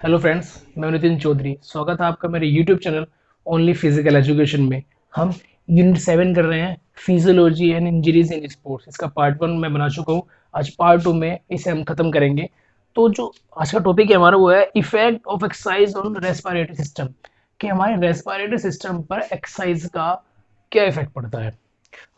Hello friends, मैं नितिन चौधरी। स्वागत है आपका मेरे YouTube channel only physical education में। हम यूनिट 7 कर रहे हैं, physiology and injuries in sports. इसका पार्ट 1 मैं बना चुका हूँ। आज पार्ट 2 में इसे हम खत्म करेंगे। तो जो आज का टॉपिक है हमारा वो है effect of exercise on respiratory system, कि हमारे रेस्पिरेटरी सिस्टम पर एक्सरसाइज का क्या इफेक्ट पड़ता है।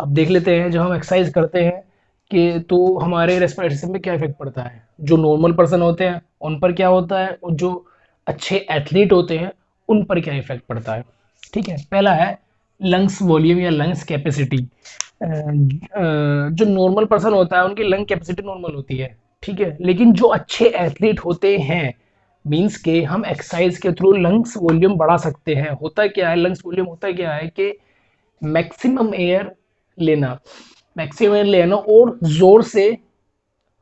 अब देख लेते हैं, जब हम एक्सरसाइज करते हैं कि तो हमारे रेस्पिरेटरी सिस्टम पे क्या इफेक्ट पड़ता है। जो नॉर्मल पर्सन होते हैं उन पर क्या होता है, और जो अच्छे एथलीट होते हैं उन पर क्या इफेक्ट पड़ता है। ठीक है, पहला है लंग्स वॉल्यूम या लंग्स कैपेसिटी। जो नॉर्मल पर्सन होता है उनकी लंग कैपेसिटी नॉर्मल होती है, ठीक है। लेकिन जो अच्छे एथलीट होते हैं, मीन्स के हम एक्सरसाइज के थ्रू लंग्स वॉल्यूम बढ़ा सकते हैं। होता क्या है, लंग्स वॉल्यूम होता क्या है कि मैक्सिमम एयर लेना, मैक्सिमम एयर लेना और जोर से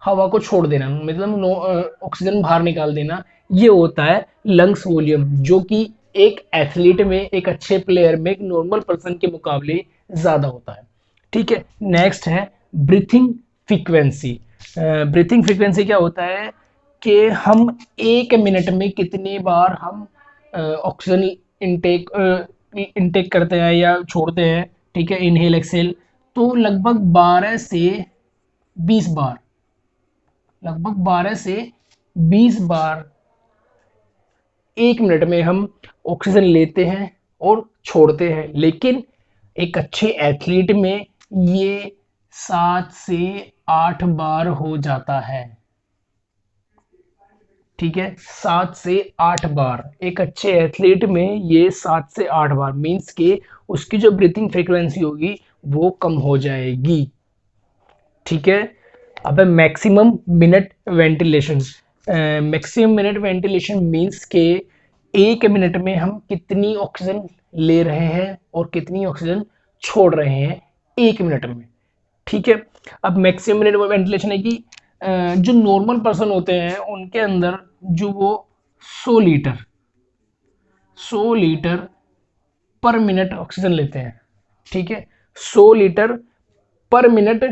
हवा को छोड़ देना, मतलब ऑक्सीजन बाहर निकाल देना। ये होता है लंग्स वॉल्यूम, जो कि एक एथलीट में, एक अच्छे प्लेयर में, एक नॉर्मल पर्सन के मुकाबले ज्यादा होता है। ठीक है, नेक्स्ट है ब्रीथिंग फ्रीक्वेंसी। ब्रीथिंग फ्रीक्वेंसी क्या होता है कि हम एक मिनट में कितनी बार हम ऑक्सीजन इनटेक इनटेक करते हैं या छोड़ते हैं। ठीक है, इनहेल एक्सेल। तो लगभग 20 बार, लगभग 12 से 20 बार एक मिनट में हम ऑक्सीजन लेते हैं और छोड़ते हैं। लेकिन एक अच्छे एथलीट में ये 7 से 8 बार हो जाता है। ठीक है, 7 से 8 बार एक अच्छे एथलीट में, ये 7 से 8 बार मीन्स के उसकी जो ब्रीथिंग फ्रीक्वेंसी होगी वो कम हो जाएगी। ठीक है, अब है maximum minute ventilation. Maximum minute ventilation means के एक मिनट में हम कितनी ऑक्सीजन ले रहे हैं और कितनी ऑक्सीजन छोड़ रहे हैं एक मिनट में। ठीक है, अब मैक्सिमम मिनट वेंटिलेशन है कि जो नॉर्मल पर्सन होते हैं उनके अंदर जो वो 100 लीटर 100 लीटर पर मिनट ऑक्सीजन लेते हैं। ठीक है, 100 लीटर पर मिनट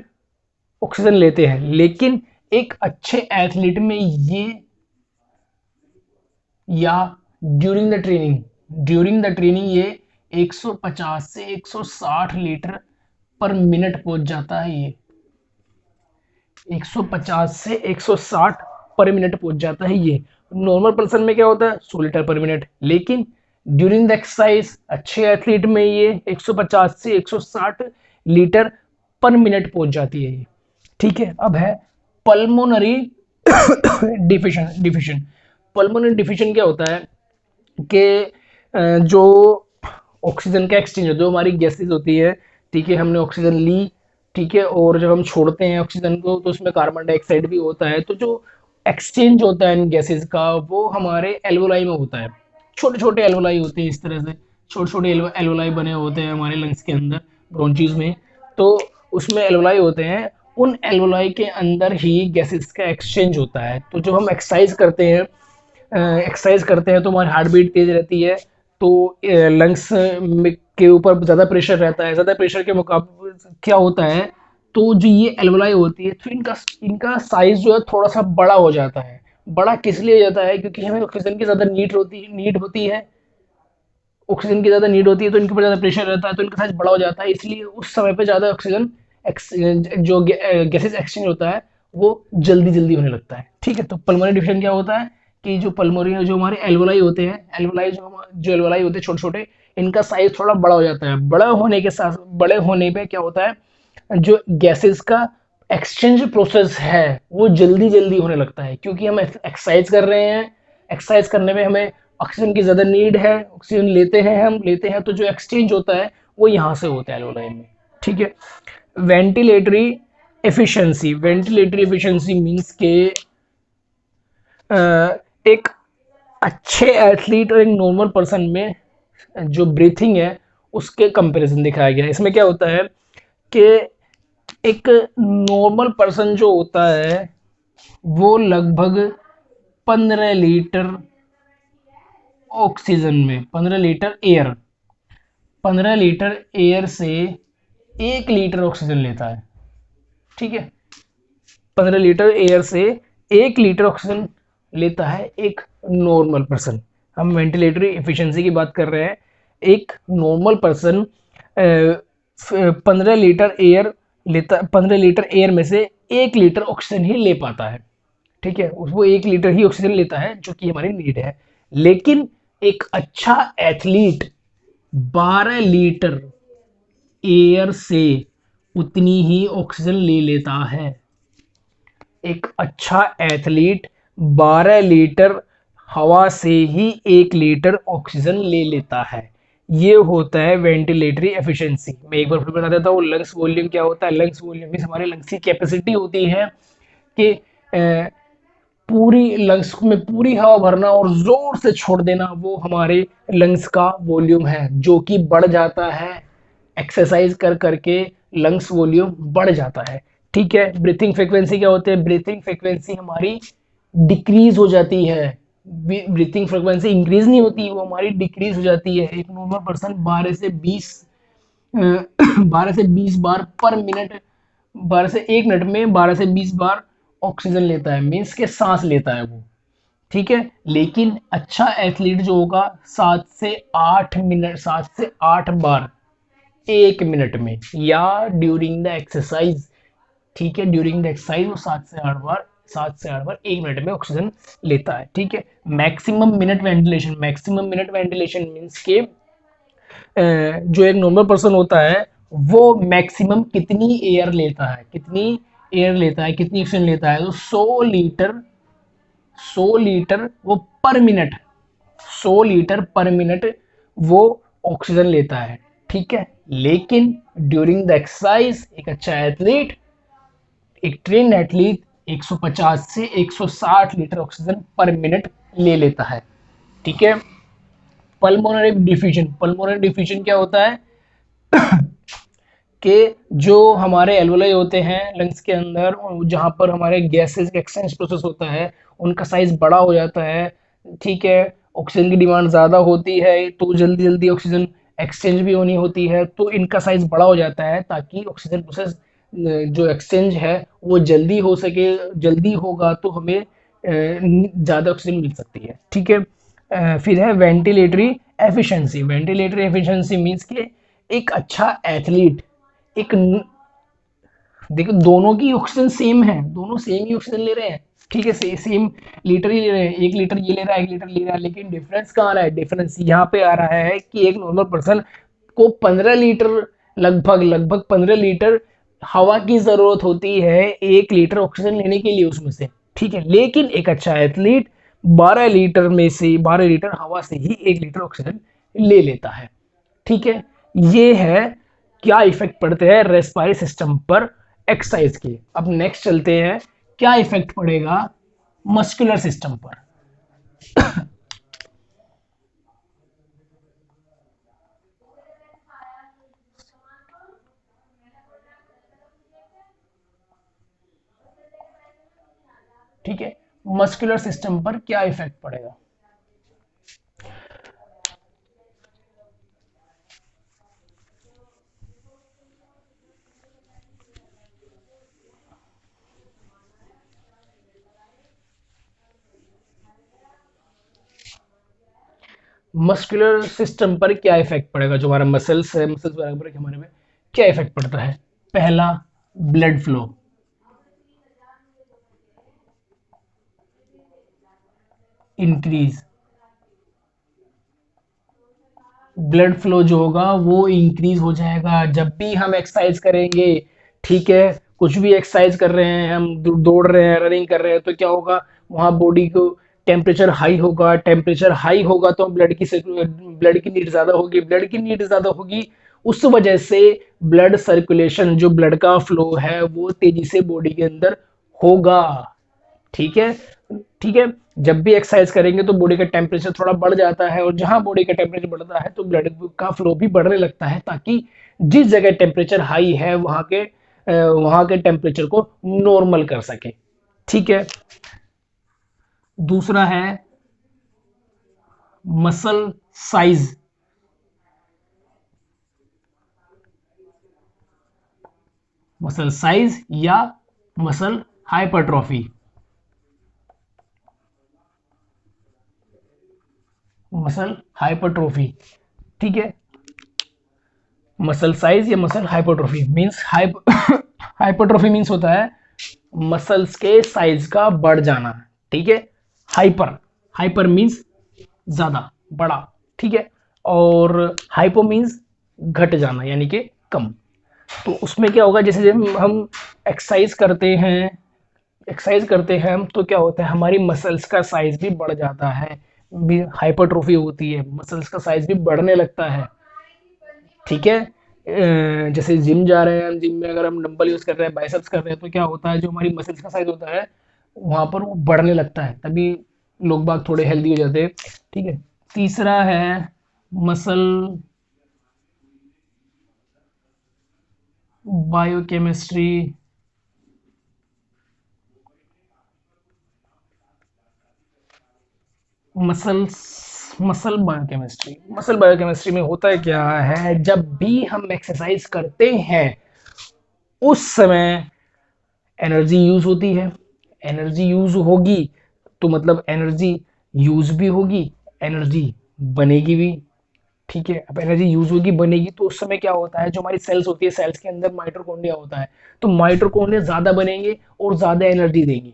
ऑक्सीजन लेते हैं। लेकिन एक अच्छे एथलीट में ये, या ड्यूरिंग द ट्रेनिंग ये 150 से 160 लीटर पर मिनट पहुंच जाता है। ये 150 से 160 पर मिनट पहुंच जाता है। ये नॉर्मल पर्सन में क्या होता है, 100 लीटर पर मिनट। लेकिन ड्यूरिंग द एक्सरसाइज अच्छे एथलीट में ये 150 से 160 लीटर पर मिनट पहुंच जाती है ये। ठीक है, अब है पल्मोनरी डिफिशन। पल्मोनरी डिफिशन क्या होता है कि जो ऑक्सीजन का एक्सचेंज होता है, जो हमारी गैसेज होती है, ठीक है, हमने ऑक्सीजन ली, ठीक है, और जब हम छोड़ते हैं ऑक्सीजन को तो उसमें कार्बन डाइऑक्साइड भी होता है। तो जो एक्सचेंज होता है इन गैसेज का वो हमारे एल्वोलाई में होता है। छोटे छोटे एल्वोलाई होते हैं, इस तरह से छोटे छोटे एल्वोलाई बने होते हैं हमारे लंग्स के अंदर, ब्रोंचीज में। तो उसमें एल्वोलाई होते हैं, उन एल्वोलाई के अंदर ही गैसेस का एक्सचेंज होता है। तो जब हम एक्सरसाइज करते हैं तो हमारी हार्ट बीट तेज रहती है। तो लंग्स के ऊपर ज़्यादा प्रेशर रहता है। ज़्यादा प्रेशर के मुकाबले क्या होता है, तो जो ये एल्वोलाई होती है तो इनका इनका साइज जो है थोड़ा सा बड़ा हो जाता है। बड़ा किस लिए हो जाता है, क्योंकि हमें ऑक्सीजन की ज़्यादा नीड होती है। ऑक्सीजन की ज़्यादा नीड होती है तो इनके ऊपर ज़्यादा प्रेशर रहता है, तो इनका साइज बड़ा हो जाता है। इसलिए उस समय पे ज़्यादा ऑक्सीजन जो गैसेज एक्सचेंज होता है वो जल्दी जल्दी होने लगता है। ठीक है, तो पल्मोनरी डिफिशन क्या होता है कि जो पल्मोनरी, जो हमारे एल्वोलाई होते हैं, एल्वोलाई जो एल्वोलाई होते हैं छोटे छोटे, इनका साइज थोड़ा बड़ा हो जाता है। बड़ा होने के साथ, बड़े होने पे क्या होता है, जो गैसेस का एक्सचेंज प्रोसेस है वो जल्दी जल्दी होने लगता है, क्योंकि हम एक्सरसाइज कर रहे हैं। एक्सरसाइज करने में हमें ऑक्सीजन की ज़्यादा नीड है, ऑक्सीजन लेते हैं तो जो एक्सचेंज होता है वो यहाँ से होता है एल्वोलाई में। ठीक है, वेंटिलेटरी एफिशिएंसी मींस के एक अच्छे एथलीट और एक नॉर्मल पर्सन में जो ब्रीथिंग है उसके कंपैरिजन दिखाया गया है। इसमें क्या होता है कि एक नॉर्मल पर्सन जो होता है वो लगभग 15 लीटर ऑक्सीजन में, 15 लीटर एयर से 1 लीटर ऑक्सीजन लेता है। ठीक है, 15 लीटर एयर से 1 लीटर ऑक्सीजन लेता है एक नॉर्मल पर्सन, हम वेंटिलेटरी एफिशिएंसी की बात कर रहे हैं। एक नॉर्मल पर्सन 15 लीटर एयर लेता, 15 लीटर एयर में से 1 लीटर ऑक्सीजन ही ले पाता है। ठीक है, वो 1 लीटर ही ऑक्सीजन लेता है जो कि हमारी नीड है। लेकिन एक अच्छा एथलीट 12 लीटर एयर से उतनी ही ऑक्सीजन ले लेता है। एक अच्छा एथलीट 12 लीटर हवा से ही 1 लीटर ऑक्सीजन ले लेता है। ये होता है वेंटिलेटरी एफिशिएंसी। मैं एक बार फिर बता देता हूँ, लंग्स वॉल्यूम क्या होता है। लंग्स वॉल्यूम मीन्स हमारे लंग्स की कैपेसिटी होती है कि पूरी लंग्स में पूरी हवा भरना और जोर से छोड़ देना, वो हमारे लंग्स का वॉल्यूम है, जो कि बढ़ जाता है एक्सरसाइज कर करके। लंग्स वॉल्यूम बढ़ जाता है। ठीक है, ब्रीथिंग फ्रीक्वेंसी क्या होती है। ब्रीथिंग फ्रीक्वेंसी हमारी डिक्रीज हो जाती है। ब्रीथिंग फ्रीक्वेंसी इंक्रीज नहीं होती, वो हमारी डिक्रीज हो जाती है। एक नॉर्मल पर्सन 12 से 20 बार पर मिनट, 12 से 1 मिनट में 12 से 20 बार ऑक्सीजन लेता है, मीन्स के सांस लेता है वो। ठीक है, लेकिन अच्छा एथलीट जो होगा 7 से 8 मिनट, 7 से 8 बार 1 मिनट में, या ड्यूरिंग द एक्सरसाइज। ठीक है, ड्यूरिंग द एक्सरसाइज वो 7 से 8 बार, 7 से 8 बार 1 मिनट में ऑक्सीजन लेता है। ठीक है, maximum minute ventilation, maximum minute ventilation means के जो एक नॉर्मल पर्सन होता है वो मैक्सिमम कितनी एयर लेता है, कितनी एयर लेता है, कितनी ऑक्सीजन लेता है। तो 100 लीटर, 100 लीटर वो पर मिनट, 100 लीटर पर मिनट वो ऑक्सीजन लेता है। ठीक है, लेकिन ड्यूरिंग द एक्सरसाइज एक अच्छा एथलीट, एक ट्रेन एथलीट 150 से 160 लीटर ऑक्सीजन पर मिनट ले लेता है। ठीक है, पल्मोनरी डिफ्यूजन, पल्मोनरी डिफ्यूजन क्या होता है कि जो हमारे एल्वोलाई होते हैं लंग्स के अंदर, जहाँ पर हमारे गैसेस का एक्सचेंज प्रोसेस होता है, उनका साइज बड़ा हो जाता है। ठीक है, ऑक्सीजन की डिमांड ज़्यादा होती है तो जल्दी जल्दी ऑक्सीजन एक्सचेंज भी होनी होती है, तो इनका साइज बड़ा हो जाता है ताकि ऑक्सीजन प्रोसेस जो एक्सचेंज है वो जल्दी हो सके। जल्दी होगा तो हमें ज़्यादा ऑक्सीजन मिल सकती है। ठीक है, फिर है ventilatory efficiency. Ventilatory efficiency means के एक अच्छा एथलीट, एक देखो दोनों की ऑक्सीजन सेम है, दोनों सेम ही ऑक्सीजन ले रहे हैं। ठीक है, सेम लीटर ही ले रहे हैं, 1 लीटर ये ले रहा है, 1 लीटर ले रहा है, लेकिन डिफरेंस कहाँ आ रहा है। डिफरेंस यहाँ पे आ रहा है कि एक नॉर्मल पर्सन को 15 लीटर, लगभग लगभग 15 लीटर हवा की जरूरत होती है 1 लीटर ऑक्सीजन लेने के लिए उसमें से। ठीक है, लेकिन एक अच्छा एथलीट 12 लीटर में से 12 लीटर हवा से ही 1 लीटर ऑक्सीजन ले लेता है। ठीक है, ये है क्या इफेक्ट पड़ते हैं रेस्पिरेटरी सिस्टम पर एक्सरसाइज के। अब नेक्स्ट चलते हैं, क्या इफेक्ट पड़ेगा मस्कुलर सिस्टम पर। ठीक है, मस्कुलर सिस्टम पर क्या इफेक्ट पड़ेगा। मस्कुलर सिस्टम पर क्या इफेक्ट पड़ेगा, जो हमारा मसल्स है, मसल्स पर हमारे में क्या इफेक्ट पड़ता है। पहला, blood flow, increase, blood flow जो होगा वो इंक्रीज हो जाएगा जब भी हम एक्सरसाइज करेंगे। ठीक है, कुछ भी एक्सरसाइज कर रहे हैं हम, दौड़ रहे हैं, रनिंग कर रहे हैं, तो क्या होगा, वहाँ बॉडी को टेम्परेचर हाई होगा। टेम्परेचर हाई होगा तो ब्लड की नीड ज़्यादा होगी, ब्लड की नीड ज़्यादा होगी, उस वजह से ब्लड सर्कुलेशन, जो ब्लड का फ्लो है वो तेजी से बॉडी के अंदर होगा। ठीक है, ठीक है, जब भी एक्सरसाइज करेंगे तो बॉडी का टेम्परेचर थोड़ा बढ़ जाता है, और जहां बॉडी का टेम्परेचर बढ़ता है तो ब्लड का फ्लो भी बढ़ने लगता है, ताकि जिस जगह टेम्परेचर हाई है वहां के टेम्परेचर को नॉर्मल कर सके। ठीक है, दूसरा है मसल साइज, मसल साइज या मसल हाइपरट्रॉफी। मसल हाइपरट्रोफी, ठीक है। मसल साइज या muscle hypertrophy means hypertrophy means होता है मसल्स के साइज का बढ़ जाना, ठीक है। हाइपर, हाइपर मींस ज्यादा, बड़ा, ठीक है। और हाइपो मींस घट जाना यानी कि कम। तो उसमें क्या होगा, जैसे जब हम एक्सरसाइज करते हैं, एक्सरसाइज करते हैं हम, तो क्या होता है हमारी मसल्स का साइज भी बढ़ जाता है, भी हाइपरट्रोफी होती है, मसल्स का साइज भी बढ़ने लगता है, ठीक है। जैसे जिम जा रहे हैं हम, जिम में अगर हम डंबल यूज कर रहे हैं, बाइसेप्स कर रहे हैं, तो क्या होता है जो हमारी मसल्स का साइज होता है वहां पर वो बढ़ने लगता है, तभी लोग बाग थोड़े हेल्दी हो जाते हैं, ठीक है। तीसरा है muscle biochemistry, muscles muscle biochemistry में होता है क्या है, जब भी हम एक्सरसाइज करते हैं उस समय एनर्जी यूज होती है, एनर्जी यूज होगी तो मतलब एनर्जी यूज भी होगी, एनर्जी बनेगी भी, ठीक है। अब एनर्जी यूज होगी बनेगी तो उस समय क्या होता है, जो हमारी सेल्स होती है, सेल्स के अंदर माइटोकॉन्ड्रिया होता है, तो माइटोकॉन्ड्रिया ज्यादा बनेंगे और ज्यादा एनर्जी देंगे,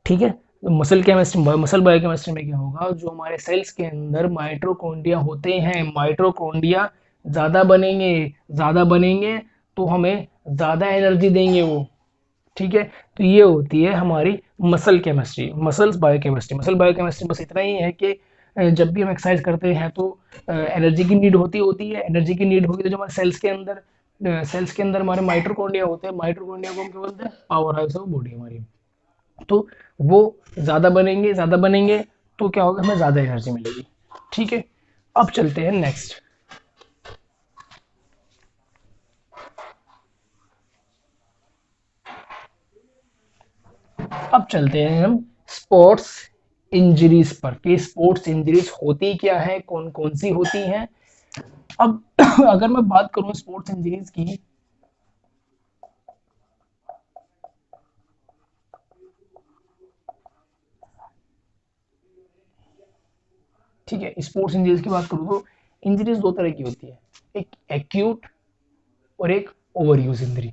ठीक है। तो मसल बायोकेमिस्ट्री में क्या होगा, जो हमारे सेल्स के अंदर माइटोकॉन्ड्रिया होते हैं, माइटोकॉन्ड्रिया ज्यादा बनेंगे, ज्यादा बनेंगे तो हमें ज्यादा एनर्जी देंगे वो, ठीक है। तो ये होती है हमारी मसल केमिस्ट्री, मसल बायोकेमिस्ट्री बस इतना ही है कि जब भी हम एक्सरसाइज करते हैं तो एनर्जी की नीड होती होती है, एनर्जी की नीड होगी तो जो हमारे सेल्स के अंदर हमारे माइटोकॉन्ड्रिया होते हैं, माइटोकॉन्ड्रिया को हम क्या बोलते हैं, पावर हाउस ऑफ बॉडी हमारी। तो वो ज्यादा बनेंगे, ज्यादा बनेंगे तो क्या होगा, हमें ज्यादा एनर्जी मिलेगी, ठीक है। अब चलते हैं नेक्स्ट, अब चलते हैं हम स्पोर्ट्स इंजरीज पर, कि स्पोर्ट्स इंजरीज होती क्या है, कौन कौन सी होती हैं। अब अगर मैं बात करूं स्पोर्ट्स इंजरीज की, ठीक है, स्पोर्ट्स इंजरीज की बात करूं तो इंजरीज दो तरह की होती है, एक एक्यूट और एक ओवर यूज इंजरी।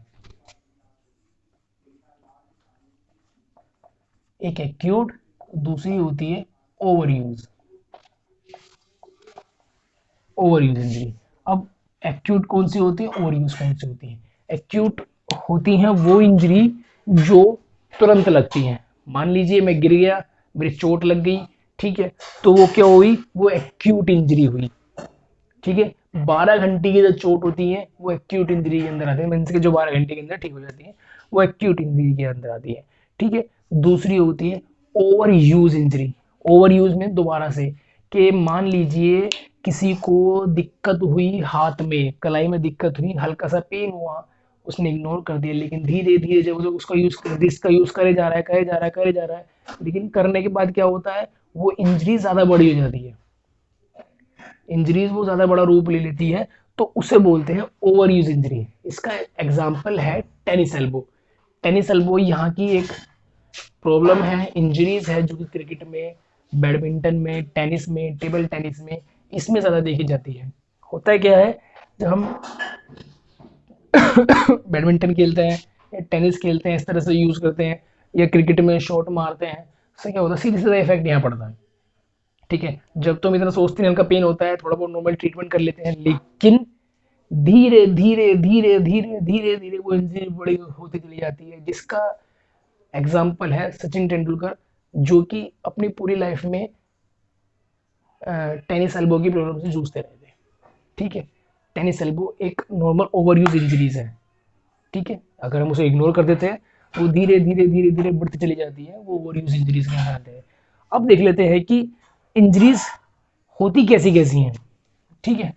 एक एक्यूट, दूसरी होती है over use, over use injury. अब एक्यूट कौन सी होती है, ओवर यूज कौन सी होती है। एक्यूट होती हैं वो इंजरी जो तुरंत लगती हैं, मान लीजिए मैं गिर गया, मेरी चोट लग गई, ठीक है, तो वो क्या हुई, वो एक्यूट इंजरी हुई, ठीक है। 12 घंटे की जो चोट होती है वो एक्यूट इंजरी के अंदर आती है, मीन्स के जो 12 घंटे के अंदर ठीक हो जाती है वो एक्यूट इंजरी के अंदर आती है, ठीक है। दूसरी होती है over use injury, over use में दोबारा से, कि मान लीजिए किसी को दिक्कत हुई, हाथ में कलाई में दिक्कत हुई, हल्का सा पेन हुआ, उसने इग्नोर कर दिया, लेकिन धीरे धीरे जब वो उसका यूज इसका यूज करे जा रहा है, करे जा रहा है, करे जा रहा है, लेकिन करने के बाद क्या होता है, वो इंजरी ज्यादा बड़ी हो जाती है, इंजरीज वो ज्यादा बड़ा रूप ले लेती है, तो उसे बोलते हैं ओवर यूज इंजरी। इसका एग्जाम्पल है टेनिस एल्बो। टेनिस एल्बो यहाँ की एक प्रॉब्लम है, इंजरीज है जो कि क्रिकेट में, बैडमिंटन में, टेनिस में, टेबल टेनिस में, इसमें ज्यादा देखी जाती है। होता है क्या है, जब हम बैडमिंटन खेलते हैं या टेनिस खेलते हैं, इस तरह से यूज करते हैं, या क्रिकेट में शॉट मारते हैं, उससे क्या होता है, सीधे सीधा इफेक्ट यहाँ पड़ता है, ठीक है। जब तो हम इतना सोचते हैं हल्का पेन होता है, थोड़ा बहुत नॉर्मल ट्रीटमेंट कर लेते हैं, लेकिन धीरे धीरे धीरे धीरे धीरे धीरे वो इंजरी बड़ी होती चली जाती है, जिसका एग्जाम्पल है सचिन तेंदुलकर, जो कि अपनी पूरी लाइफ में टेनिस एल्बो की प्रॉब्लम से जूझते रहे थे, ठीक है। टेनिस एल्बो एक नॉर्मल ओवर यूज इंजरीज है, ठीक है। अगर हम उसे इग्नोर कर देते हैं वो धीरे धीरे धीरे धीरे बढ़ती चली जाती है, वो ओवर यूज इंजरीज के यहाँ आते हैं। अब देख लेते हैं कि इंजरीज होती कैसी कैसी हैं, ठीक है।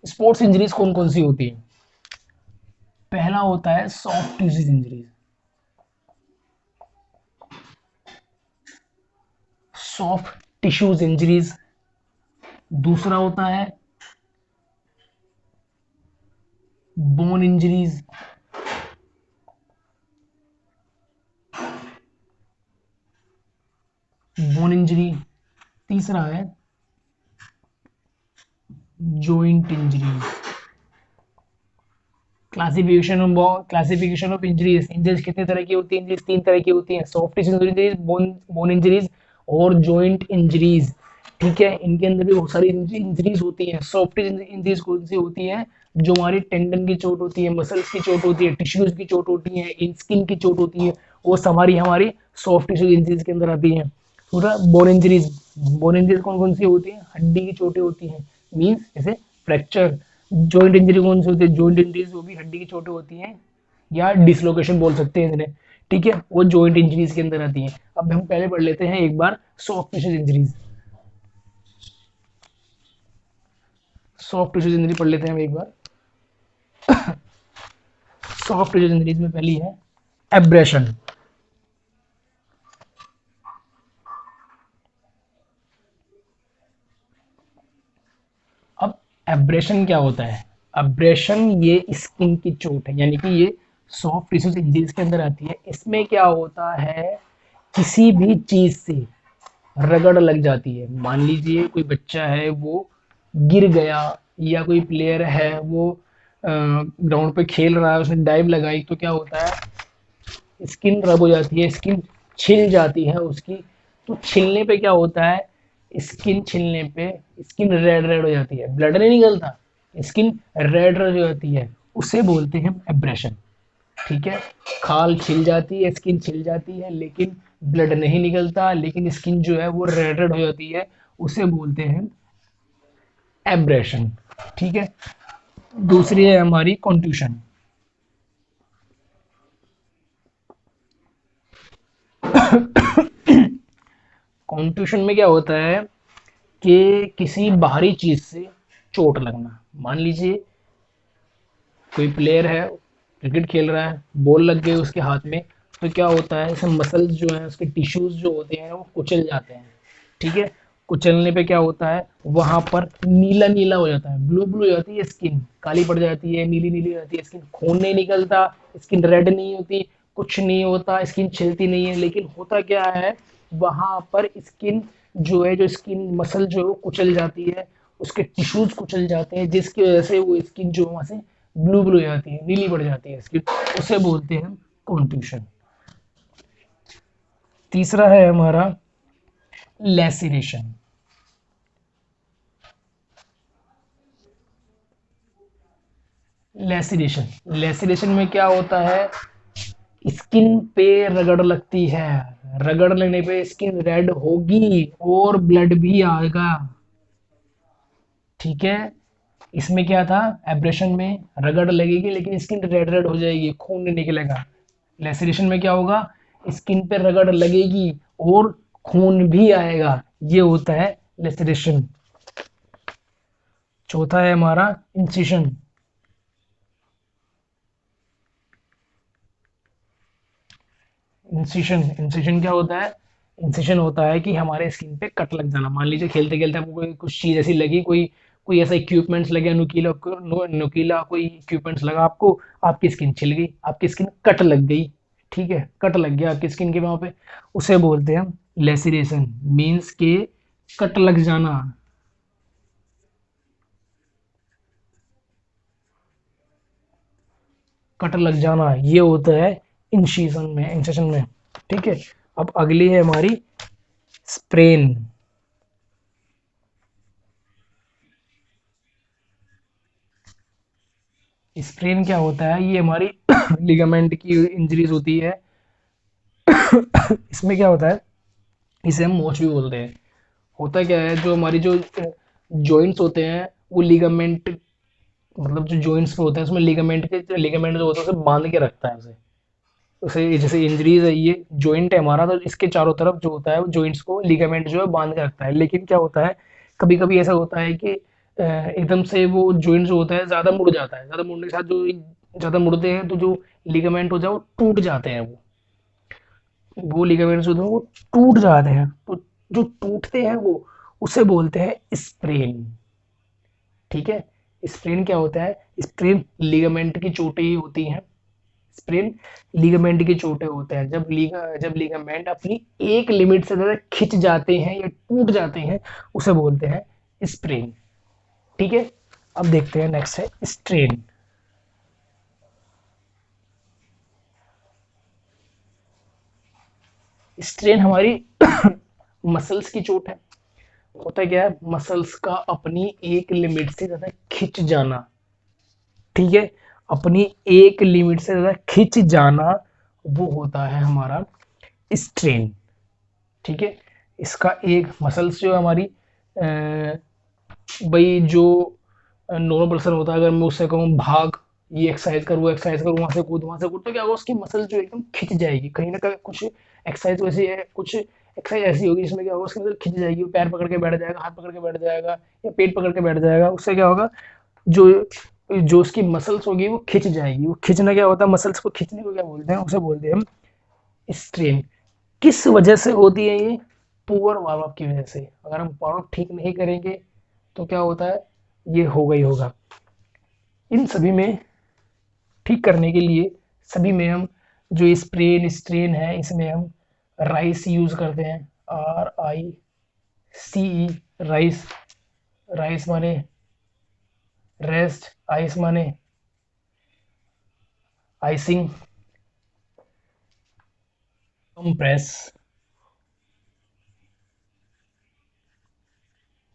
स्पोर्ट्स इंजरीज कौन कौन सी होती है। पहला होता है soft tissues injuries, soft tissues injuries. दूसरा होता है बोन इंजरीज, बोन इंजरी। तीसरा है joint injuries. Classification of injuries. Injuries कितने तरह की होती है? इंजरीज तीन तरह की होती हैं, soft tissue injuries, bone injuries और जॉइंट इंजरीज। ठीक है, इनके अंदर भी बहुत सारी इंजरीज होती हैं। सॉफ्ट इंजरीज कौन सी होती हैं? जो हमारी टेंडन की चोट होती है, मसल्स की चोट होती है, टिश्यूज की चोट होती है, स्किन की चोट होती है, वो हमारी हमारी सॉफ्ट टिश्यू इंजरीज के अंदर आती है। पूरा बोन इंजरीज। बोन इंजरीज कौन कौन सी होती है? हड्डी की चोटें होती हैं, मीन्स जैसे फ्रैक्चर। जॉइंट इंजरी कौन सी होती है? जॉइंट इंजरीज वो भी हड्डी की चोटें होती हैं, या डिसलोकेशन बोल सकते हैं इन्हें। ठीक है, वो जॉइंट इंजरीज के अंदर आती हैं। अब हम पहले पढ़ लेते हैं एक बार soft tissue injuries. Soft tissue injury पढ़ लेते हैं हम एक बार। सॉफ्ट टिश्यू इंजरीज में पहली है एब्रेशन। अब एब्रेशन क्या होता है? एब्रेशन ये स्किन की चोट है, यानी कि ये सॉफ्ट टिश्यू इंजरीज के अंदर आती है। इसमें क्या होता है? किसी भी चीज से रगड़ लग जाती है। मान लीजिए कोई बच्चा है वो गिर गया, या कोई प्लेयर है वो ग्राउंड पे खेल रहा है, उसने डाइव लगाई, तो क्या होता है? स्किन रब हो जाती है, स्किन छिल जाती है उसकी। तो छिलने पे क्या होता है? स्किन छिलने पे स्किन रेड रेड हो जाती है, ब्लड नहीं निकलता, स्किन रेड रेड हो जाती है, उसे बोलते हैं एब्रेशन। ठीक है, खाल छिल जाती है, स्किन छिल जाती है, लेकिन ब्लड नहीं निकलता, लेकिन स्किन जो है वो रेड रेड हो जाती है, उसे बोलते हैं एब्रेशन। ठीक है, दूसरी है हमारी कॉन्ट्यूशन। कॉन्ट्यूशन में क्या होता है कि किसी बाहरी चीज से चोट लगना। मान लीजिए कोई प्लेयर है, क्रिकेट खेल रहा है, बॉल लग गई उसके हाथ में, तो क्या होता है? इसमें मसल्स जो हैं, उसके टिश्यूज जो होते हैं वो कुचल जाते हैं। ठीक है, कुचलने पे क्या होता है? वहां पर नीला नीला हो जाता है, ब्लू ब्लू हो जाती है स्किन, काली पड़ जाती है, नीली नीली हो जाती है स्किन, खून नहीं निकलता, स्किन रेड नहीं होती, कुछ नहीं होता, स्किन छिलती नहीं है, लेकिन होता क्या है? वहां पर स्किन जो है, जो स्किन मसल जो है वो कुचल जाती है, उसके टिश्यूज कुचल जाते हैं, जिसकी वजह से वो स्किन जो वहां से ब्लू ब्लू हो जाती है, नीली पड़ जाती है स्किन, उसे बोलते हैं कॉन्ट्यूशन। तीसरा है हमारा लैसिरेशन। लैसिरेशन लैसिरेशन में क्या होता है? स्किन पे रगड़ लगती है, रगड़ लगने पे स्किन रेड होगी और ब्लड भी आएगा। ठीक है, इसमें क्या था? एब्रेशन में रगड़ लगेगी लेकिन स्किन रेड रेड हो जाएगी, खून नहीं निकलेगा। लेसरेशन में क्या होगा? स्किन पे रगड़ लगेगी और खून भी आएगा, ये होता है लेसरेशन। चौथा है हमारा इंसिशन। इंसिशन इंसिशन क्या होता है? इंसिशन होता है कि हमारे स्किन पे कट लग जाना। मान लीजिए खेलते खेलते हमको कोई कुछ चीज ऐसी लगी, कोई कोई ऐसा इक्विपमेंट्स लगे, नुकीला नुकीला कोई इक्विपमेंट्स लगा आपको, आपकी स्किन छिल गई, आपकी स्किन कट लग गई। ठीक है, कट लग गया आपकी स्किन के वहां पे, उसे बोलते हैं हम लेसिरेशन, मीन्स के कट लग जाना। कट लग जाना ये होता है इंसिशन में। ठीक है, अब अगली है हमारी स्प्रेन। स्प्रेन क्या होता है? ये हमारी लिगामेंट की इंजरीज होती है। इसमें क्या होता है? इसे हम मोच भी बोलते हैं। होता क्या है, जो हमारी जो जॉइंट्स होते हैं वो लिगामेंट, मतलब जो जॉइंट्स पे होते हैं उसमें लिगामेंट जो होता है उसे बांध के रखता है उसे। उसे जैसे इंजरीज है, ये जॉइंट है हमारा, तो इसके चारों तरफ जो होता है वो जॉइंट्स को लिगामेंट जो है बांध के रखता है। लेकिन क्या होता है, कभी कभी ऐसा होता है कि एकदम से वो जॉइंट जो होता है ज्यादा मुड़ जाता है, ज्यादा मुड़ने के साथ जो ज्यादा मुड़ते हैं तो जो लिगामेंट होता है वो टूट जाते हैं। वो लिगामेंट्स होते हैं वो टूट जाते हैं, तो जो टूटते हैं वो उसे बोलते हैं स्प्रेन। ठीक है, स्प्रेन क्या होता है? स्प्रेन लिगामेंट की चोटें ही होती हैं, स्प्रेन लिगामेंट की चोटें होते हैं, जब लिगामेंट अपनी एक लिमिट से ज़्यादा खिंच जाते हैं या टूट जाते हैं, उसे बोलते हैं स्प्रेन। ठीक है, अब देखते हैं नेक्स्ट है स्ट्रेन। स्ट्रेन हमारी मसल्स की चोट है। होता क्या है, मसल्स का अपनी एक लिमिट से ज्यादा खिंच जाना। ठीक है, अपनी एक लिमिट से ज्यादा खिंच जाना वो होता है हमारा स्ट्रेन। ठीक है, इसका एक मसल्स जो है हमारी भाई जो नॉर्मल पर्सन होता है, अगर मैं उससे कहूँ भाग, ये एक्सरसाइज कर, वो एक्सरसाइज कर, वहां से कूद, तो क्या होगा, उसकी मसल जो एकदम खिंच जाएगी कहीं ना कहीं। कुछ एक्सरसाइज वैसी है, कुछ एक्सरसाइज ऐसी होगी जिसमें क्या होगा, उसकी मसल खिंच जाएगी, वो पैर पकड़ के बैठ जाएगा, हाथ पकड़ के बैठ जाएगा, या पेट पकड़ के बैठ जाएगा। उससे क्या होगा, जो जो उसकी मसल्स होगी वो खिंच जाएगी। वो खिंचना क्या होता है, मसल्स को खिंचने को क्या बोलते हैं, उसे बोलते हैं हम स्ट्रेन। किस वजह से होती है ये, पुअर वार्म अप की वजह से। अगर हम वार्म अप ठीक नहीं करेंगे तो क्या होता है, ये होगा ही होगा। इन सभी में ठीक करने के लिए, सभी में हम जो स्प्रेन स्ट्रेन है, इसमें हम राइस यूज करते हैं, RICE, राइस। राइस माने रेस्ट, आइस माने आइसिंग, कंप्रेस।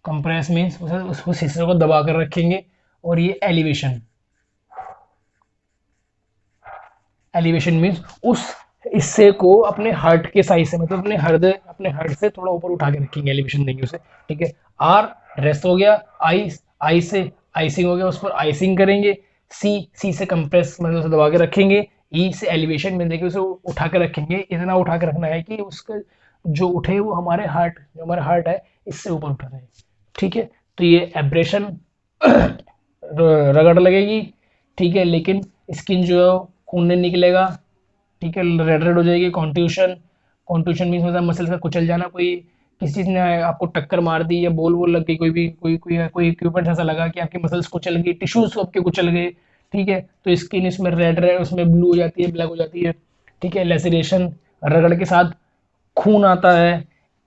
कंप्रेस मीन्स उस हिस्से को दबा कर रखेंगे। और ये एलिवेशन, एलिवेशन मीन्स उस हिस्से को अपने हार्ट के साइज से, मतलब अपने हार्ट से थोड़ा ऊपर उठा के रखेंगे, एलिवेशन देंगे उसे। ठीक है, आर रेस्ट हो गया, आई से आइसिंग हो गया, उस पर आइसिंग करेंगे। सी से कंप्रेस, मतलब उसे दबा के रखेंगे। ई से एलिवेशन में देंगे, उसे उठा के रखेंगे। इतना उठा के रखना है कि उसका जो उठे वो हमारा हार्ट है इससे ऊपर उठा रहे। ठीक है, तो ये एब्रेशन रगड़ लगेगी। ठीक है, लेकिन स्किन जो है खून नहीं निकलेगा। ठीक है, रेड रेड हो जाएगी। कॉन्ट्यूशन, कॉन्ट्यूशन मीन्स मतलब मसल्स का कुचल जाना। कोई किसी चीज ने आपको टक्कर मार दी या बोल बोल लग गई, कोई इक्विपमेंट ऐसा लगा कि आपकी मसल्स कुचल गई, टिश्यूज आपके कुचल गए। ठीक है, तो स्किन इसमें रेड रेड, उसमें ब्लू हो जाती है, ब्लैक हो जाती है। ठीक है, लेसरेशन, रगड़ के साथ खून आता है।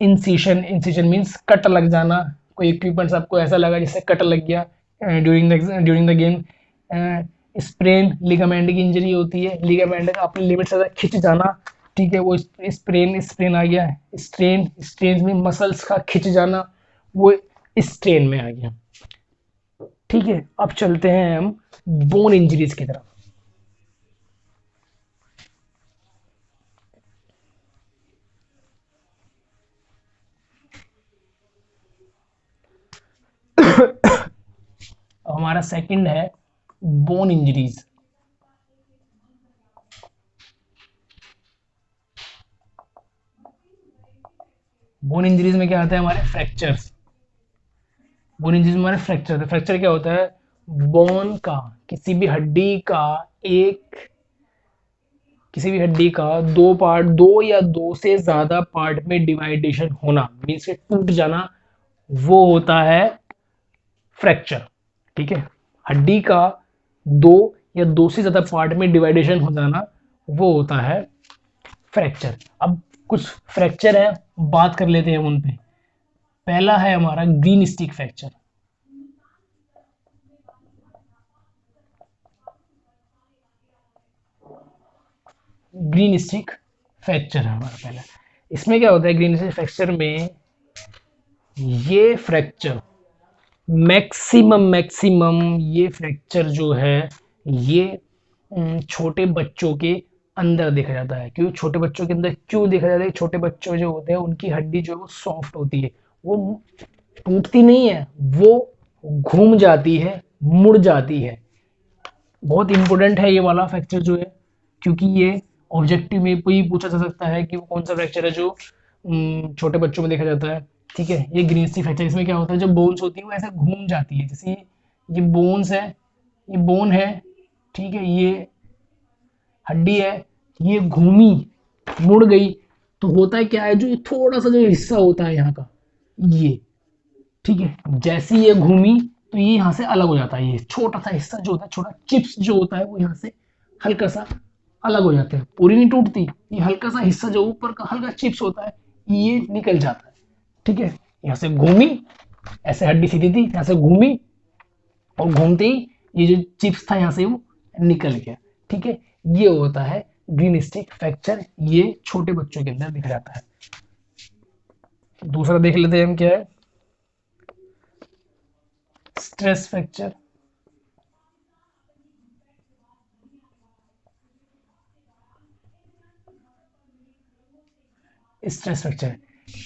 इंसिशन, इंसिशन मीन्स कट लग जाना। कोई इक्विपमेंट्स आपको ऐसा लगा जिससे कट लग गया during the game. Sprain, ligament की इंजरी होती है, लिगामेंट का अपनी लिमिट से ज़्यादा खिंच जाना। ठीक है, वो स्प्रेन स्प्रेन आ गया। स्ट्रेन, स्ट्रेन में मसल्स का खिंच जाना, वो स्ट्रेन में आ गया। ठीक है, अब चलते हैं हम बोन इंजरीज की तरफ। हमारा सेकंड है बोन इंजरीज। बोन इंजरीज में क्या आता है, हमारे फ्रैक्चर्स। बोन इंजरीज में हमारे फ्रैक्चर, फ्रैक्चर क्या होता है, बोन का, किसी भी हड्डी का एक, किसी भी हड्डी का दो पार्ट, दो या दो से ज्यादा पार्ट में डिवाइडेशन होना, मीन्स टूट जाना, वो होता है फ्रैक्चर। ठीक है, हड्डी का दो या दो से ज्यादा पार्ट में डिवाइडेशन हो जाना, वो होता है फ्रैक्चर। अब कुछ फ्रैक्चर है, बात कर लेते हैं उन पे। पहला है हमारा green stick fracture. Green stick fracture है हमारा पहला। इसमें क्या होता है, ग्रीन स्टिक फ्रैक्चर में ये फ्रैक्चर मैक्सिमम ये फ्रैक्चर जो है, ये छोटे बच्चों के अंदर देखा जाता है। क्यों छोटे बच्चों के अंदर क्यों देखा जाता है, छोटे बच्चों जो होते हैं उनकी हड्डी जो है वो सॉफ्ट होती है, वो टूटती नहीं है, वो घूम जाती है, मुड़ जाती है। बहुत इंपॉर्टेंट है ये वाला फ्रैक्चर जो है, क्योंकि ये ऑब्जेक्टिव में कोई पूछा जा सकता है कि वो कौन सा फ्रैक्चर है जो छोटे बच्चों में देखा जाता है। ठीक है, ये ग्रीन स्टिक फ्रैक्चर, इसमें क्या होता है, जो बोन्स होती है वो ऐसे घूम जाती है। जैसे ये बोन्स है, ये बोन है, ठीक है, ये हड्डी है, ये घूमी, मुड़ गई, तो होता है क्या है, जो थोड़ा सा जो हिस्सा होता है यहाँ का, ये, ठीक है, जैसी ये घूमी तो ये यहाँ से अलग हो जाता है। ये छोटा सा हिस्सा जो होता है, छोटा चिप्स जो होता है, वो यहाँ से हल्का सा अलग हो जाते हैं, पूरी नहीं टूटती, ये हल्का सा हिस्सा जो ऊपर का हल्का चिप्स होता है ये निकल जाता है। ठीक है, यहाँ से घूमी, ऐसे हड्डी सीधी थी, यहाँ से घूमी और घूमते ही ये जो चिप्स था यहाँ से वो निकल गया। ठीक है, ये होता है ग्रीन स्टिक फ्रैक्चर, ये छोटे बच्चों के अंदर दिख जाता है। दूसरा देख लेते हैं हम क्या है, stress fracture. Stress fracture,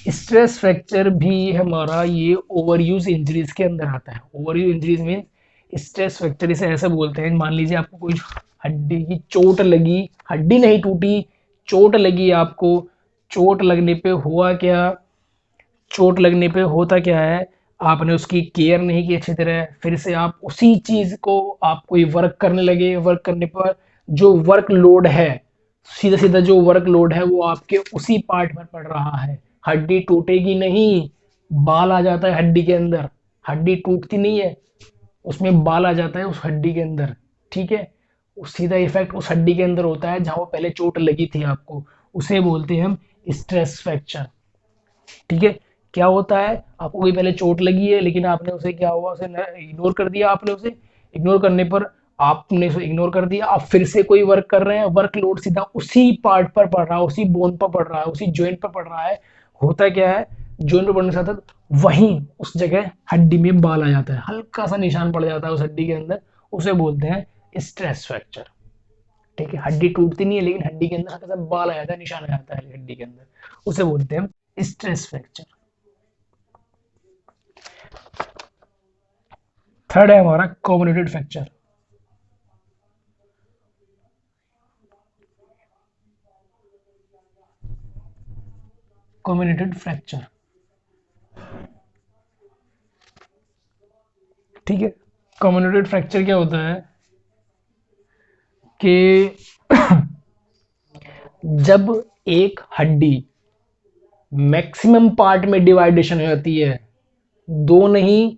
stress fracture भी हमारा ये ओवर यूज इंजरीज के अंदर आता है। Over use injuries mean stress fracture इसे ऐसे बोलते हैं, मान लीजिए आपको कोई हड्डी की चोट लगी, हड्डी नहीं टूटी, चोट लगी आपको, चोट लगने पे हुआ क्या, चोट लगने पे होता क्या है, आपने उसकी केयर नहीं की अच्छी तरह, फिर से आप उसी चीज को आप कोई वर्क करने लगे, वर्क करने पर जो वर्क लोड है, सीधा सीधा जो वर्क लोड है वो आपके उसी पार्ट पर पड़ रहा है। हड्डी टूटेगी नहीं, बाल आ जाता है हड्डी के अंदर, हड्डी टूटती नहीं है, उसमें बाल आ जाता है उस हड्डी के अंदर। ठीक है, उस सीधा इफेक्ट उस हड्डी के अंदर होता है जहां वो पहले चोट लगी थी आपको, उसे बोलते हैं हम स्ट्रेस फ्रैक्चर। ठीक है, क्या होता है, आपको कोई पहले चोट लगी है लेकिन आपने उसे क्या हुआ, उसे इग्नोर कर दिया, आपने उसे इग्नोर करने पर, आपने उसे इग्नोर कर दिया, आप फिर से कोई वर्क कर रहे हैं, वर्क लोड सीधा उसी पार्ट पर पड़ रहा है, उसी बोन पर पड़ रहा है, उसी जॉइंट पर पड़ रहा है। होता क्या है, जॉइंट पर पड़ने के साथ वहीं उस जगह हड्डी में बाल आ जाता है, हल्का सा निशान पड़ जाता है उस हड्डी के अंदर, उसे बोलते हैं स्ट्रेस फ्रैक्चर। ठीक है, हड्डी टूटती नहीं है लेकिन हड्डी के अंदर हल्का सा बाल आ जाता है, निशान आ जाता है हड्डी के अंदर, उसे बोलते हैं स्ट्रेस फ्रैक्चर। थर्ड है हमारा कम्युनिटेड फ्रैक्चर। कम्युनिटेड फ्रैक्चर, ठीक है, कम्युनिटेड फ्रैक्चर क्या होता है कि जब एक हड्डी मैक्सिमम पार्ट में डिवाइडेशन हो जाती है, दो नहीं,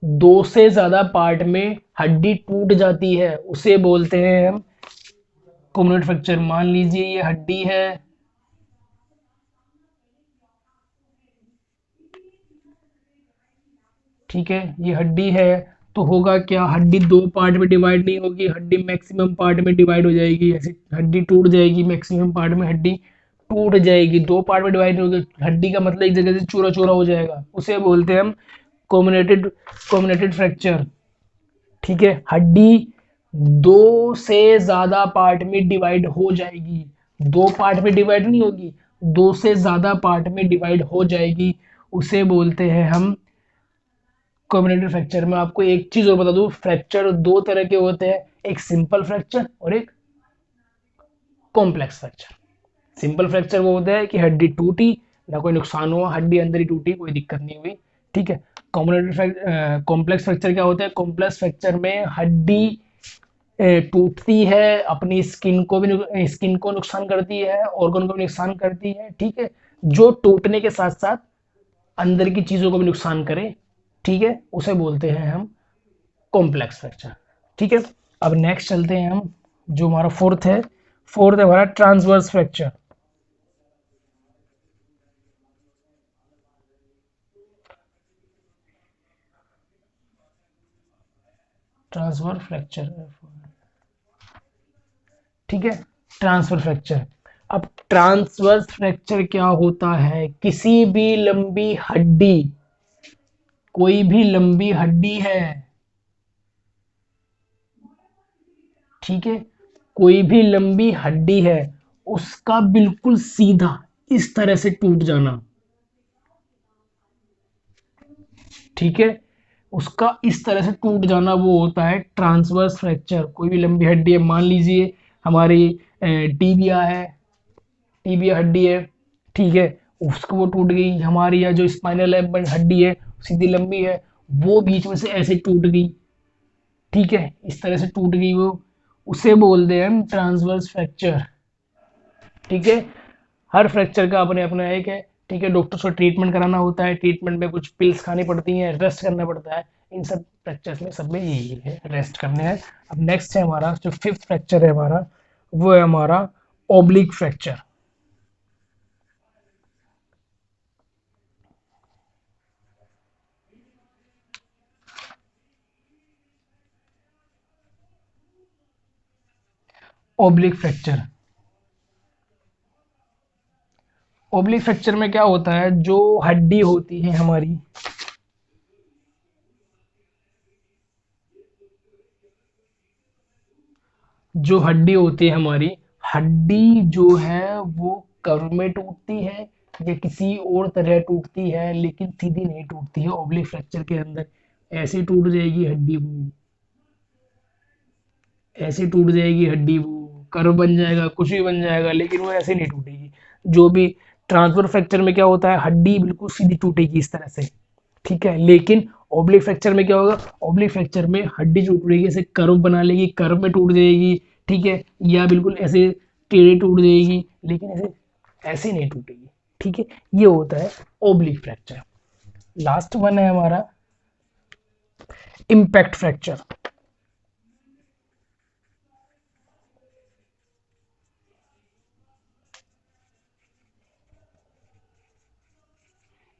दो से ज्यादा पार्ट में हड्डी टूट जाती है, उसे बोलते हैं हम कम्युनिटेड फ्रैक्चर। मान लीजिए ये हड्डी है, ठीक है, ये हड्डी है, तो होगा क्या, हड्डी दो पार्ट में डिवाइड नहीं होगी, हड्डी मैक्सिमम पार्ट में डिवाइड हो जाएगी, ऐसे हड्डी टूट जाएगी, मैक्सिमम पार्ट में हड्डी टूट जाएगी, दो पार्ट में डिवाइड होगी, हड्डी का मतलब एक जगह से चूरा चूरा हो जाएगा, उसे बोलते हैं हम कम्युनिटेड कम्युनिटेड फ्रैक्चर। ठीक है, हड्डी दो से ज्यादा पार्ट में डिवाइड हो जाएगी, दो पार्ट में डिवाइड नहीं होगी, दो से ज्यादा पार्ट में डिवाइड हो जाएगी, उसे बोलते हैं हम कम्युनिटेड फ्रैक्चर। में आपको एक चीज और बता दूं, फ्रैक्चर दो तरह के होते हैं, एक सिंपल फ्रैक्चर और एक कॉम्प्लेक्स फ्रैक्चर। सिंपल फ्रैक्चर वो होता है कि हड्डी टूटी, ना कोई नुकसान हुआ, हड्डी अंदर ही टूटी, कोई दिक्कत नहीं हुई। ठीक है, कॉम्प्लेक्स फ्रैक्चर क्या होता है, कॉम्प्लेक्स फ्रैक्चर में हड्डी टूटती है, अपनी स्किन को नुकसान करती है, ऑर्गन को भी नुकसान करती है। ठीक है, जो टूटने के साथ साथ अंदर की चीजों को भी नुकसान करे, ठीक है, उसे बोलते हैं हम कॉम्प्लेक्स फ्रैक्चर। ठीक है, अब नेक्स्ट चलते हैं हम, जो हमारा फोर्थ है, फोर्थ है हमारा ट्रांसवर्स फ्रैक्चर। ट्रांसवर्स फ्रैक्चर, ठीक है, ट्रांसफर फ्रैक्चर। अब ट्रांसवर्स फ्रैक्चर क्या होता है, किसी भी लंबी हड्डी, कोई भी लंबी हड्डी है, ठीक है, कोई भी लंबी हड्डी है, उसका बिल्कुल सीधा इस तरह से टूट जाना, ठीक है, उसका इस तरह से टूट जाना वो होता है ट्रांसवर्स फ्रैक्चर। कोई भी लंबी हड्डी है, मान लीजिए हमारी टीबिया है, टीबिया हड्डी है, ठीक है, उसको वो टूट गई, हमारी या जो स्पाइनल हड्डी है सीधी लंबी है, वो बीच में से ऐसे टूट गई, ठीक है, इस तरह से टूट गई वो, उसे बोलते हैं हम ट्रांसवर्स फ्रैक्चर। ठीक है, हर फ्रैक्चर का अपने अपना एक है, ठीक है, डॉक्टर को ट्रीटमेंट कराना होता है, ट्रीटमेंट में कुछ पिल्स खानी पड़ती हैं, रेस्ट करना पड़ता है, इन सब फ्रैक्चर्स में सब में यही है, रेस्ट करने हैं। अब नेक्स्ट है हमारा जो फिफ्थ फ्रैक्चर है हमारा, वो है हमारा oblique fracture. Oblique fracture, oblique fracture में क्या होता है, जो हड्डी होती है हमारी, जो हड्डी होती है हमारी, हड्डी जो है वो कर्व में टूटती है या किसी और तरह टूटती है, लेकिन सीधी नहीं टूटती है ओब्लिक फ्रैक्चर के अंदर। ऐसे टूट जाएगी हड्डी वो, ऐसे टूट जाएगी हड्डी वो, कर्व बन जाएगा, कुछ भी बन जाएगा, लेकिन वो ऐसे नहीं टूटेगी। जो भी ट्रांसफर फ्रैक्चर में क्या होता है, हड्डी बिल्कुल सीधी टूटेगी इस तरह से, ठीक है। लेकिन ओब्लिक फ्रैक्चर में क्या होगा, ओब्लिक फ्रैक्चर में हड्डी जो टूटेगी ऐसे कर्व बना लेगी, कर्व में टूट जाएगी, ठीक है, या बिल्कुल ऐसे टेढ़े टूट जाएगी, लेकिन ऐसे ऐसे नहीं टूटेगी, ठीक है। ये होता है ओब्लिक फ्रैक्चर। लास्ट वन है हमारा इम्पैक्ट फ्रैक्चर।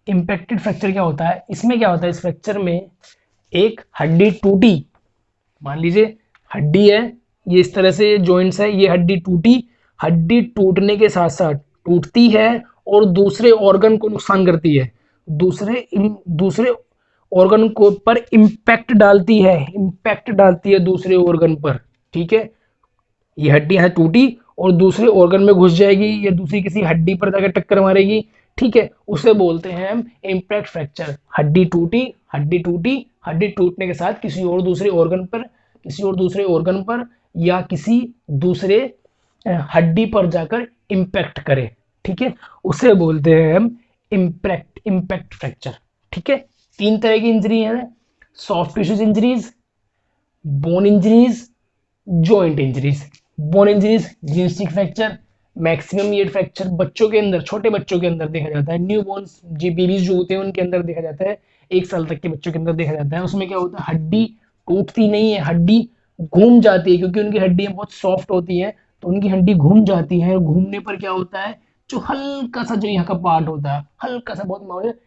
इम्पैक्टेड फ्रैक्चर क्या होता है, इसमें क्या होता है, इस फ्रैक्चर में एक हड्डी टूटी, मान लीजिए हड्डी है, ये इस तरह से जॉइंट्स है, ये हड्डी टूटी, हड्डी टूटने के साथ साथ टूटती है और दूसरे ऑर्गन को नुकसान करती है, दूसरे ऑर्गन को पर इम्पैक्ट डालती है, इम्पैक्ट डालती है दूसरे ऑर्गन पर, ठीक है। ये हड्डी यहाँ टूटी और दूसरे ऑर्गन में घुस जाएगी या दूसरी किसी हड्डी पर जाकर टक्कर मारेगी, ठीक है, उसे बोलते हैं हम इम्पैक्ट फ्रैक्चर। हड्डी टूटी, हड्डी टूटी, हड्डी टूटने के साथ किसी और दूसरे ऑर्गन पर, किसी और दूसरे ऑर्गन पर या किसी दूसरे हड्डी पर जाकर इम्पैक्ट करे, ठीक है, उसे बोलते हैं हम इम्पैक्ट फ्रैक्चर, ठीक है। तीन तरह की इंजरी है, soft tissues injuries, bone injuries, joint injuries. Bone injuries green stick fracture, maximum year fracture बच्चों के अंदर, छोटे बच्चों के अंदर देखा जाता है, न्यू बोर्न्स जी बेबीज जो होते हैं उनके अंदर देखा जाता है, 1 साल तक के बच्चों के अंदर देखा जाता है। उसमें क्या होता है, हड्डी टूटती नहीं है, हड्डी घूम जाती है, क्योंकि उनकी हड्डियां बहुत सॉफ्ट होती हैं, तो उनकी हड्डी घूम जाती है, घूमने पर क्या होता है, जो हल्का सा जो यहाँ का पार्ट होता है, हल्का सा बहुत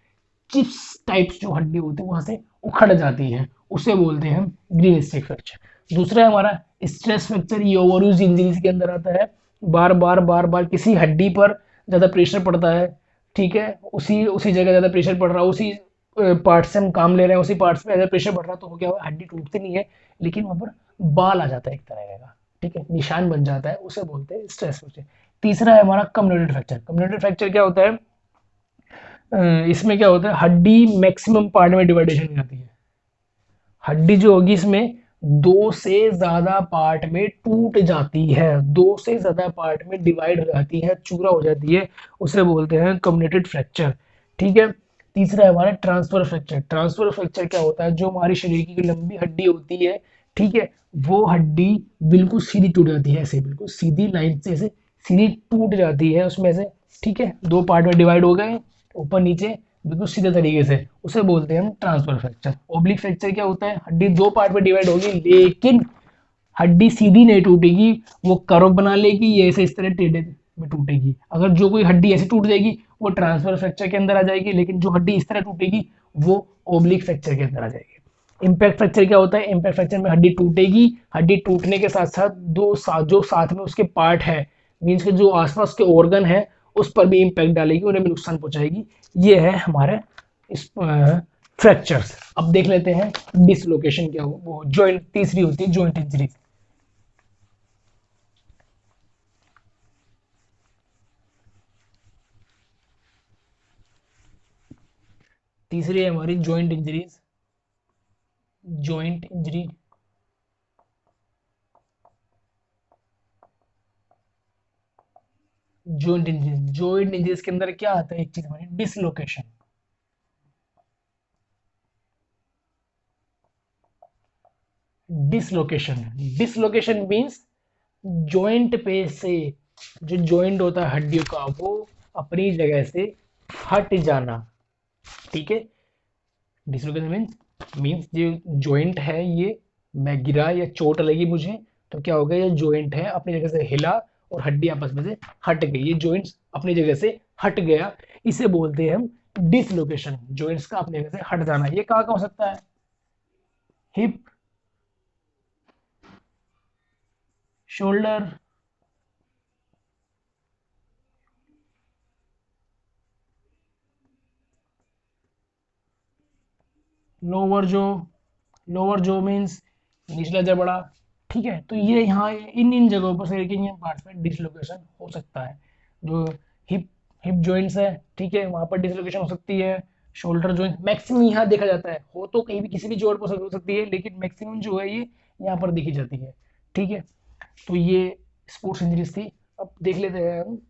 चिप्स टाइप्स जो हड्डी होती है वहां से उखड़ जाती है, उसे बोलते हैं हम ग्रीन स्टिक फ्रैक्चर। दूसरा है हमारा स्ट्रेस फ्रैक्चर, ये ओवरयूज इंजरीज के अंदर आता है, बार बार किसी हड्डी पर ज्यादा प्रेशर पड़ता है, ठीक है, उसी उसी जगह ज्यादा प्रेशर पड़ रहा है, उसी पार्ट से हम काम ले रहे हैं, उसी पार्ट पे ज्यादा प्रेशर पड़ रहा है, तो क्या हुआ, हड्डी टूटती नहीं है, लेकिन वहां पर बाल आ जाता है एक तरह का, ठीक है, निशान बन जाता है, उसे बोलते हैं स्ट्रेस फ्रैक्चर। तीसरा है हमारा कम्युनेटेड फ्रैक्चर। कम्युनेटेड फ्रैक्चर क्या होता है, इसमें क्या होता है, हड्डी मैक्सिमम पार्ट में डिवाइडेशन हो जाती है, हड्डी जो होगी इसमें 2 से ज्यादा पार्ट में टूट जाती है, 2 से ज्यादा पार्ट में डिवाइड हो जाती है, चूरा हो जाती है, उसे बोलते हैं कम्युनेटेड फ्रैक्चर, ठीक है। तीसरा है हमारा ट्रांसफर फ्रैक्चर। ट्रांसफर फ्रैक्चर क्या होता है, जो हमारी शरीर की लंबी हड्डी होती है, ठीक है, वो हड्डी बिल्कुल सीधी टूट जाती है, ऐसे बिल्कुल सीधी लाइन से ऐसे सीधी टूट जाती है उसमें से, ठीक है, 2 पार्ट में डिवाइड हो गए, ऊपर नीचे बिल्कुल सीधे तरीके से, उसे बोलते हैं हम ट्रांसफर फ्रैक्चर। ओब्लिक फ्रैक्चर क्या होता है, हड्डी 2 पार्ट में डिवाइड होगी, लेकिन हड्डी सीधी नहीं टूटेगी, वो कर्व बना लेगी, ये ऐसे इस तरह टेढ़े में टूटेगी। अगर जो कोई हड्डी ऐसे टूट जाएगी वो ट्रांसफर फ्रैक्चर के अंदर आ जाएगी, लेकिन जो हड्डी इस तरह टूटेगी वो ओब्लिक फ्रैक्चर के अंदर आ जाएगी। इम्पैक्ट फ्रैक्चर क्या होता है, इम्पैक्ट फ्रैक्चर में हड्डी टूटेगी, हड्डी टूटने के साथ साथ जो साथ में उसके पार्ट है, मीन्स के जो आसपास के ऑर्गन है उस पर भी इम्पैक्ट डालेगी, उन्हें भी नुकसान पहुंचाएगी। ये है हमारे इस फ्रैक्चर्स। अब देख लेते हैं डिसलोकेशन क्या हो, वो जॉइंट, तीसरी होती है जॉइंट इंजरी। तीसरी है हमारी joint injuries, joint injury. Joint injuries के अंदर क्या आता है, एक चीज हमारी dislocation. Dislocation, dislocation means joint पे से, जो जॉइंट होता है हड्डियों का, वो अपनी जगह से हट जाना, ठीक है। डिसलोकेशन मीन्स जो जॉइंट है, ये मैं गिरा या चोट लगी मुझे तो क्या हो गया, ये जॉइंट है अपनी जगह से हिला और हड्डी आपस में से हट गई, ये जॉइंट्स अपनी जगह से हट गया, इसे बोलते हैं हम डिसलोकेशन, जॉइंट्स का अपनी जगह से हट जाना। ये कहाँ का हो सकता है, हिप, शोल्डर, लोअर जो, लोअर जो मीन्स निचला जबड़ा, ठीक है। तो ये यहाँ इन इन जगहों पर शरीर के इन पार्ट्स में डिसलोकेशन हो सकता है। जो हिप हिप जॉइंट्स है, ठीक है, वहां पर डिसलोकेशन हो सकती है। शोल्डर जॉइंट मैक्सिमम यहाँ देखा जाता है, हो तो कहीं भी किसी भी जोड़ पर हो सकती है, लेकिन मैक्सिमम जो है ये यहाँ पर देखी जाती है, ठीक है। तो ये स्पोर्ट्स इंजरीज थी। अब देख लेते हैं हम,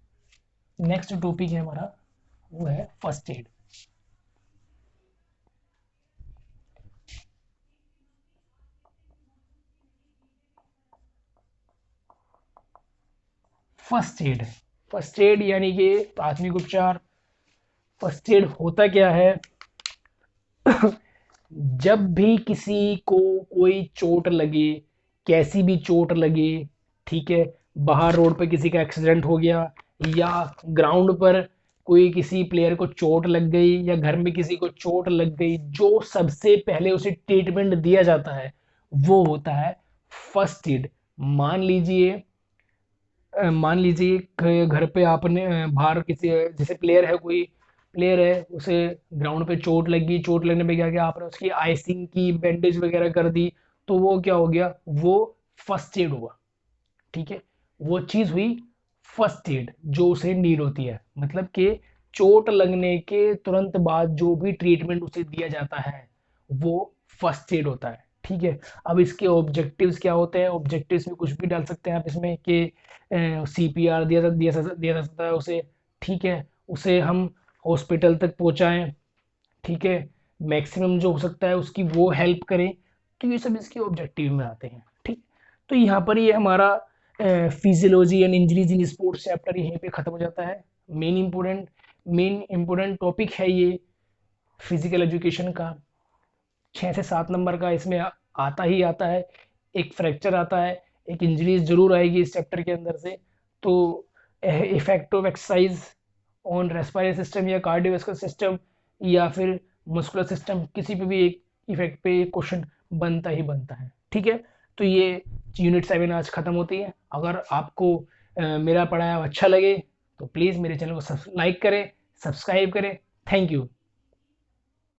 नेक्स्ट टॉपिक है हमारा, वो है first aid. First aid, first aid यानी कि प्राथमिक उपचार। फर्स्ट एड होता क्या है, जब भी किसी को कोई चोट लगे, कैसी भी चोट लगे, ठीक है, बाहर रोड पे किसी का एक्सीडेंट हो गया, या ग्राउंड पर कोई किसी प्लेयर को चोट लग गई, या घर में किसी को चोट लग गई, जो सबसे पहले उसे ट्रीटमेंट दिया जाता है वो होता है फर्स्ट एड। मान लीजिए, मान लीजिए घर पे आपने बाहर किसी, जैसे प्लेयर है, कोई प्लेयर है, उसे ग्राउंड पे चोट लगी, चोट लगने पे क्या किया आपने, उसकी आइसिंग की, बैंडेज वगैरह कर दी, तो वो क्या हो गया, वो फर्स्ट एड हुआ, ठीक है। वो चीज हुई फर्स्ट एड जो उसे नीड होती है, मतलब कि चोट लगने के तुरंत बाद जो भी ट्रीटमेंट उसे दिया जाता है वो फर्स्ट एड होता है, ठीक है। अब इसके ऑब्जेक्टिव्स क्या होते हैं, ऑब्जेक्टिव्स में कुछ भी डाल सकते हैं आप इसमें, कि सीपीआर दिया जा सकता है उसे, ठीक है, उसे हम हॉस्पिटल तक पहुंचाएं, ठीक है, मैक्सिमम जो हो सकता है उसकी वो हेल्प करें। तो ये सब इसके ऑब्जेक्टिव में आते हैं, ठीक। तो यहाँ पर ये हमारा physiology and injuries in sports chapter यहीं पे खत्म हो जाता है। मेन इंपोर्टेंट टॉपिक है ये फिजिकल एजुकेशन का, 6 से 7 नंबर का इसमें आता ही आता है। एक फ्रैक्चर आता है, एक इंजरीज जरूर आएगी इस चैप्टर के अंदर से। तो effect of exercise on respiratory system या कार्डियोवास्कुलर सिस्टम या फिर मस्कुलर सिस्टम, किसी पे भी एक इफेक्ट पे क्वेश्चन बनता ही बनता है, ठीक है। तो ये यूनिट 7 आज खत्म होती है। अगर आपको मेरा पढ़ाया अच्छा लगे तो प्लीज़ मेरे चैनल को लाइक करें, सब्सक्राइब करें। Thank you.